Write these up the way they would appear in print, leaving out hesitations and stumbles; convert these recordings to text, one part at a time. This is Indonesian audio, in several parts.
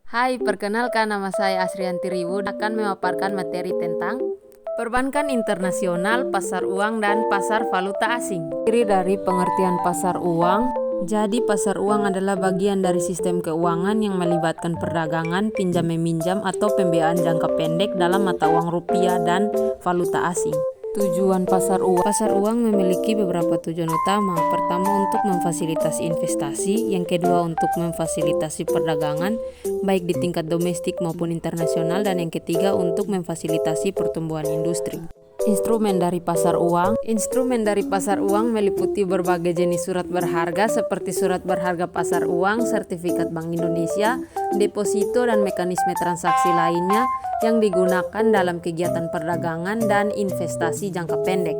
Hai, perkenalkan nama saya Asrianti Riwu akan memaparkan materi tentang perbankan internasional, pasar uang, dan pasar valuta asing. Terdiri dari pengertian pasar uang. Jadi pasar uang adalah bagian dari sistem keuangan yang melibatkan perdagangan, pinjam-meminjam atau pembiayaan jangka pendek dalam mata uang rupiah dan valuta asing. Tujuan pasar uang. Pasar uang memiliki beberapa tujuan utama. Pertama, untuk memfasilitasi investasi. Yang kedua, untuk memfasilitasi perdagangan, baik di tingkat domestik maupun internasional. Dan yang ketiga, untuk memfasilitasi pertumbuhan industri. Instrumen dari pasar uang. Instrumen dari pasar uang meliputi berbagai jenis surat berharga seperti surat berharga pasar uang, sertifikat Bank Indonesia, deposito, dan mekanisme transaksi lainnya yang digunakan dalam kegiatan perdagangan dan investasi jangka pendek.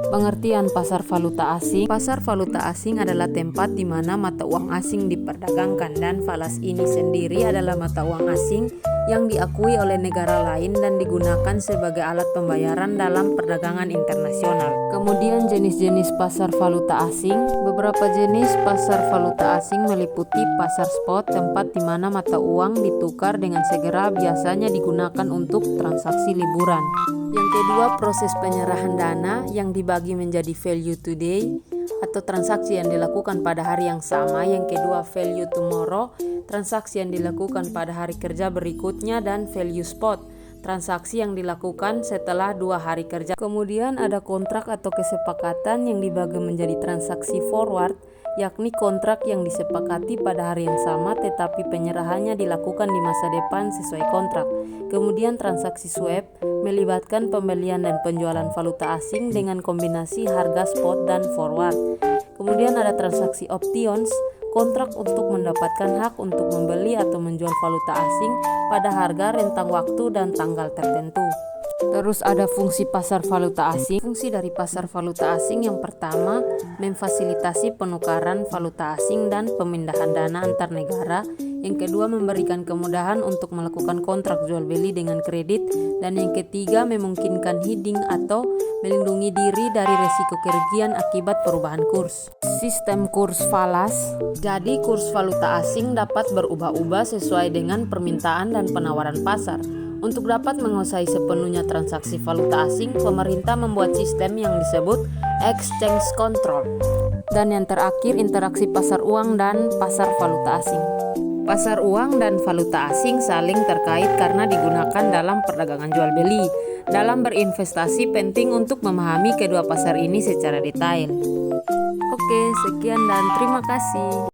Pengertian pasar valuta asing. Pasar valuta asing adalah tempat di mana mata uang asing diperdagangkan, dan falas ini sendiri adalah mata uang asing yang diakui oleh negara lain dan digunakan sebagai alat pembayaran dalam perdagangan internasional. Kemudian jenis-jenis pasar valuta asing. Beberapa jenis pasar valuta asing meliputi pasar spot, tempat di mana mata uang ditukar dengan segera, biasanya digunakan untuk transaksi liburan. Yang kedua, proses penyerahan dana yang dibagi menjadi value today atau transaksi yang dilakukan pada hari yang sama. Yang kedua, value tomorrow, transaksi yang dilakukan pada hari kerja berikutnya. Dan value spot, transaksi yang dilakukan setelah 2 hari kerja. Kemudian ada kontrak atau kesepakatan yang dibagi menjadi transaksi forward, yakni kontrak yang disepakati pada hari yang sama tetapi penyerahannya dilakukan di masa depan sesuai kontrak. Kemudian transaksi swap melibatkan pembelian dan penjualan valuta asing dengan kombinasi harga spot dan forward. Kemudian ada transaksi options, kontrak untuk mendapatkan hak untuk membeli atau menjual valuta asing pada harga, rentang waktu, dan tanggal tertentu. Terus ada fungsi pasar valuta asing. Fungsi dari pasar valuta asing yang pertama, memfasilitasi penukaran valuta asing dan pemindahan dana antar negara. Yang kedua, memberikan kemudahan untuk melakukan kontrak jual beli dengan kredit. Dan yang ketiga, memungkinkan hedging atau melindungi diri dari resiko kerugian akibat perubahan kurs. Sistem kurs falas. Jadi kurs valuta asing dapat berubah-ubah sesuai dengan permintaan dan penawaran pasar. Untuk dapat menguasai sepenuhnya transaksi valuta asing, pemerintah membuat sistem yang disebut exchange control. Dan yang terakhir, interaksi pasar uang dan pasar valuta asing. Pasar uang dan valuta asing saling terkait karena digunakan dalam perdagangan jual beli. Dalam berinvestasi, penting untuk memahami kedua pasar ini secara detail. Oke, sekian dan terima kasih.